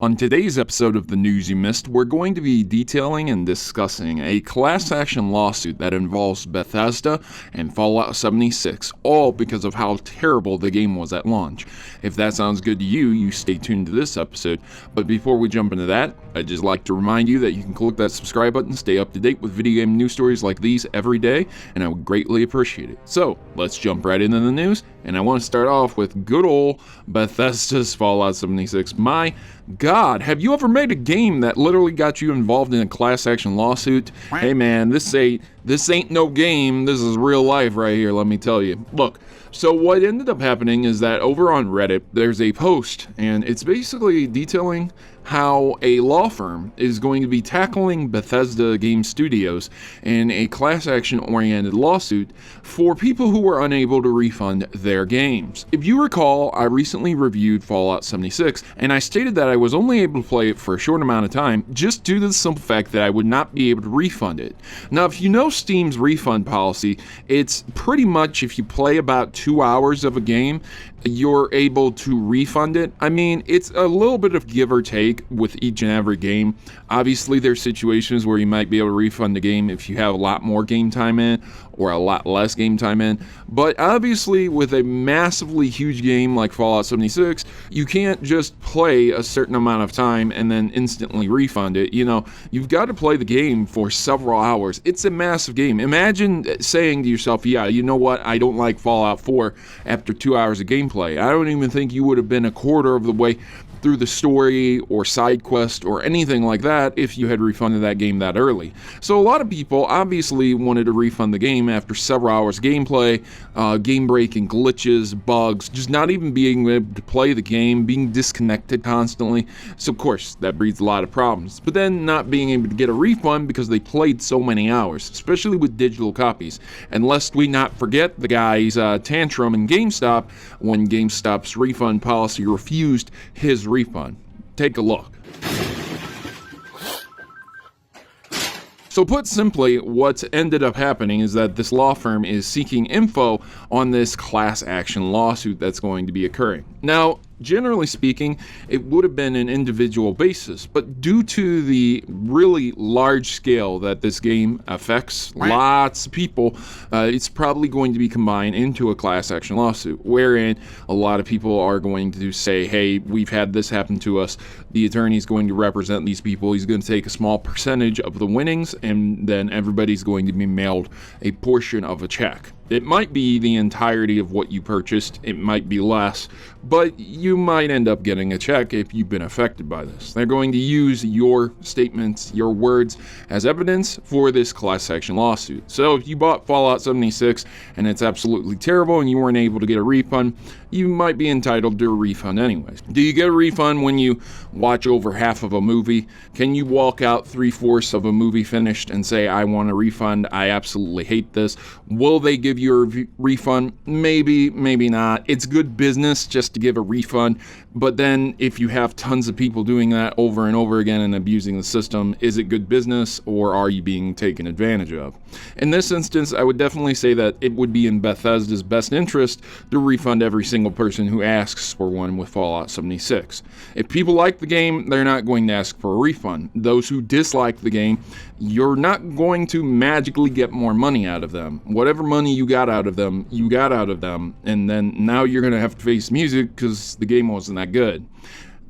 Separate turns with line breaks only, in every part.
On today's episode of The News You Missed, we're going to be detailing and discussing a class action lawsuit that involves Bethesda and Fallout 76, all because of how terrible the game was at launch. If that sounds good to you, you stay tuned to this episode. But before we jump into that, I'd just like to remind you that you can click that subscribe button, stay up to date with video game news stories like these every day, and I would greatly appreciate it. So, let's jump right into the news, and I want to start off with good old Bethesda's Fallout 76. My God, have you ever made a game that literally got you involved in a class action lawsuit? Hey man, this ain't no game, this is real life right here, let me tell you. Look, so what ended up happening is that over on Reddit, there's a post, and it's basically detailing how a law firm is going to be tackling Bethesda Game Studios in a class action oriented lawsuit for people who were unable to refund their games. If you recall, I recently reviewed Fallout 76, and I stated that I was only able to play it for a short amount of time just due to the simple fact that I would not be able to refund it. Now, if you know Steam's refund policy, it's pretty much if you play about 2 hours of a game, you're able to refund it. I mean, it's a little bit of give or take with each and every game. Obviously, there's situations where you might be able to refund the game if you have a lot more game time in or a lot less game time in. But obviously, with a massively huge game like Fallout 76, you can't just play a certain amount of time and then instantly refund it. You know, you've got to play the game for several hours. It's a massive game. Imagine saying to yourself, yeah, you know what, I don't like Fallout 4 after 2 hours of gameplay. I don't even think you would have been a quarter of the way through the story or side quest or anything like that if you had refunded that game that early. So a lot of people obviously wanted to refund the game after several hours gameplay, game breaking glitches, bugs, just not even being able to play the game, being disconnected constantly. So of course that breeds a lot of problems. But then not being able to get a refund because they played so many hours, especially with digital copies. And lest we not forget the guys TANTRUM and Gamestop when Gamestop's refund policy refused his refund. Take a look. So put simply, what ended up happening is that this law firm is seeking info on this class action lawsuit that's going to be occurring. Now, generally speaking, it would have been an individual basis, but due to the really large scale that this game affects lots of people, it's probably going to be combined into a class action lawsuit, wherein a lot of people are going to say, hey, we've had this happen to us. The attorney is going to represent these people. He's going to take a small percentage of the winnings, and then everybody's going to be mailed a portion of a check. It might be the entirety of what you purchased, it might be less, but you might end up getting a check if you've been affected by this. They're going to use your statements, your words, as evidence for this class action lawsuit. So if you bought Fallout 76 and it's absolutely terrible and you weren't able to get a refund, you might be entitled to a refund anyways. Do you get a refund when you watch over half of a movie? Can you walk out 3/4 of a movie finished and say, I want a refund, I absolutely hate this? Will they give you a refund? Maybe, maybe not. It's good business just to give a refund, but then if you have tons of people doing that over and over again and abusing the system, is it good business or are you being taken advantage of? In this instance, I would definitely say that it would be in Bethesda's best interest to refund every single person who asks for one with Fallout 76. If people like the game, they're not going to ask for a refund. Those who dislike the game, you're not going to magically get more money out of them. Whatever money you got out of them, you got out of them, and then now you're going to have to face music because the game wasn't that good.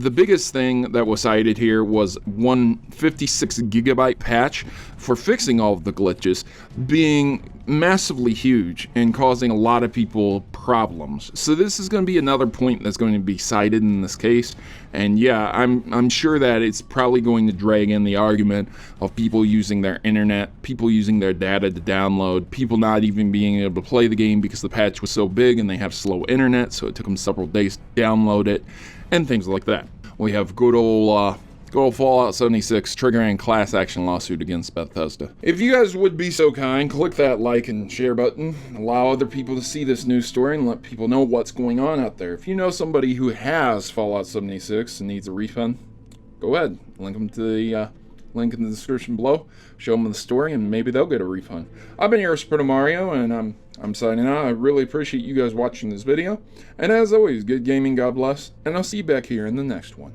The biggest thing that was cited here was one 56 gigabyte patch for fixing all of the glitches being massively huge and causing a lot of people problems. So this is going to be another point that's going to be cited in this case. And yeah, I'm sure that it's probably going to drag in the argument of people using their internet, people using their data to download, people not even being able to play the game because the patch was so big and they have slow internet, so it took them several days to download it, and things like that. We have good old Fallout 76 triggering class action lawsuit against Bethesda. If you guys would be so kind, click that like and share button. Allow other people to see this news story and let people know what's going on out there. If you know somebody who has Fallout 76 and needs a refund, go ahead. Link them to the link in the description below. Show them the story and maybe they'll get a refund. I've been here with Protomario and I'm signing out. I really appreciate you guys watching this video. And as always, good gaming, God bless, and I'll see you back here in the next one.